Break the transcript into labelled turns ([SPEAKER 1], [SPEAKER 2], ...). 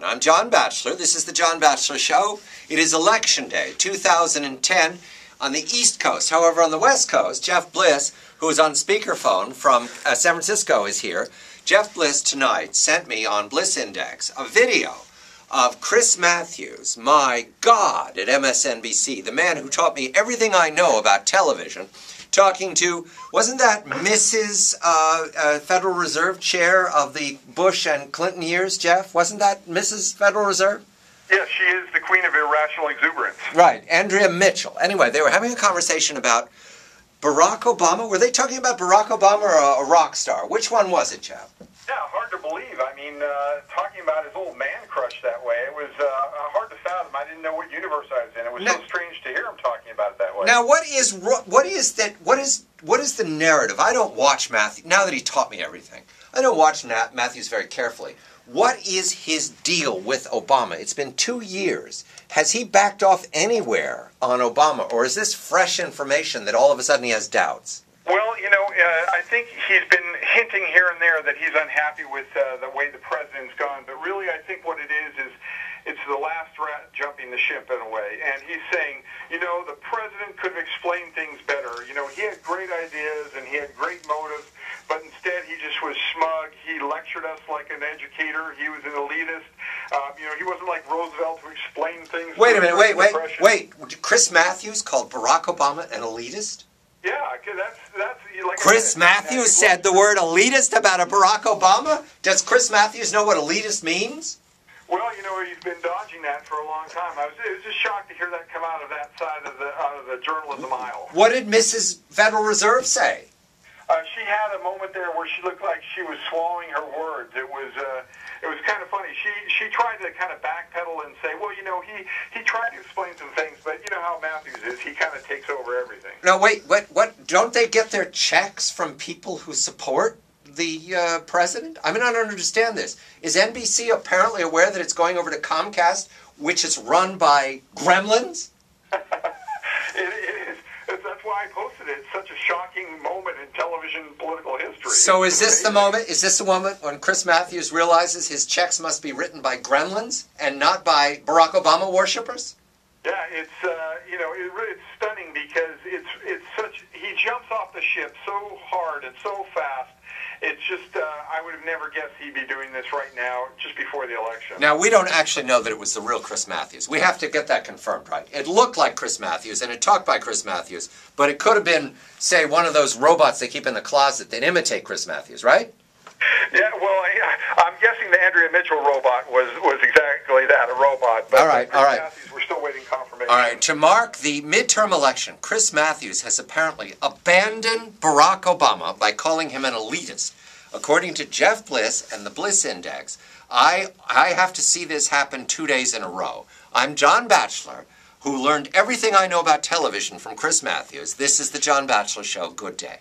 [SPEAKER 1] on? I'm John Batchelor. This is the John Batchelor Show. It is Election Day, 2010, on the East Coast. However, on the West Coast, Jeff Bliss, who is on speakerphone from San Francisco, is here. Jeff Bliss tonight sent me on Bliss Index a video of Chris Matthews, my God, at MSNBC, the man who taught me everything I know about television, talking to, wasn't that Mrs. Federal Reserve Chair of the Bush and Clinton years, Jeff? Wasn't that Mrs. Federal Reserve?
[SPEAKER 2] Yes, she is the queen of irrational exuberance.
[SPEAKER 1] Right, Andrea Mitchell. Anyway, they were having a conversation about Barack Obama. Were they talking about Barack Obama or a rock star? Which one was it, Jeff?
[SPEAKER 2] Yeah, hard to believe. I mean, talking about his old man crush that way, it was hard to fathom. I didn't know what universe I was in. It was so strange to hear him talking about it that way.
[SPEAKER 1] Now, what is the narrative? I don't watch Matthew, now that he taught me everything. I don't watch Matthews very carefully. What is his deal with Obama? It's been 2 years. Has he backed off anywhere on Obama, or is this fresh information that all of a sudden he has doubts?
[SPEAKER 2] Well, you know, I think he's been hinting here and there that he's unhappy with the way the president's gone, but really I think what it is it's the last rat jumping the ship in a way, and he's saying, you know, the president could have explained things better. You know, he had great ideas and he had great motives, but instead he just was smug. He lectured us like an educator. He was an elitist. You know, he wasn't like Roosevelt who explained things.
[SPEAKER 1] Wait a minute, wait. Chris Matthews called Barack Obama an elitist?
[SPEAKER 2] Yeah, because that's like
[SPEAKER 1] Chris Matthews said the word elitist about a Barack Obama? Does Chris Matthews know what elitist means?
[SPEAKER 2] Well, you know, he's been dodging that for a long time. It was just shocked to hear that come out of that side of the journalism aisle.
[SPEAKER 1] What did Mrs. Federal Reserve say?
[SPEAKER 2] She had a moment there where she looked like she was swallowing her words. It was kind of funny. She tried to kind of backpedal and say, well, you know, he tried to explain some things, but you know how Matthews is. He kind of takes over everything.
[SPEAKER 1] No, wait, what? Don't they get their checks from people who support the president? I mean, I don't understand this. Is NBC apparently aware that it's going over to Comcast, which is run by gremlins?
[SPEAKER 2] It is. That's why I posted it. It's such a shocking moment in television political history.
[SPEAKER 1] So is this the moment? Is this the moment when Chris Matthews realizes his checks must be written by gremlins and not by Barack Obama worshippers?
[SPEAKER 2] Yeah, it's you know, it's stunning because it's such. He jumps off the ship so hard and so fast. It's just, I would have never guessed he'd be doing this right now, just before the election.
[SPEAKER 1] Now, we don't actually know that it was the real Chris Matthews. We have to get that confirmed, right? It looked like Chris Matthews, and it talked by Chris Matthews, but it could have been, say, one of those robots they keep in the closet that imitate Chris Matthews, right?
[SPEAKER 2] Yeah, well, I'm guessing the Andrea Mitchell robot was exactly that, a robot. But
[SPEAKER 1] all right.
[SPEAKER 2] Matthews, we're still waiting confirmation.
[SPEAKER 1] All right, to mark the midterm election, Chris Matthews has apparently abandoned Barack Obama by calling him an elitist. According to Jeff Bliss and the Bliss Index, I have to see this happen 2 days in a row. I'm John Batchelor, who learned everything I know about television from Chris Matthews. This is the John Batchelor Show. Good day.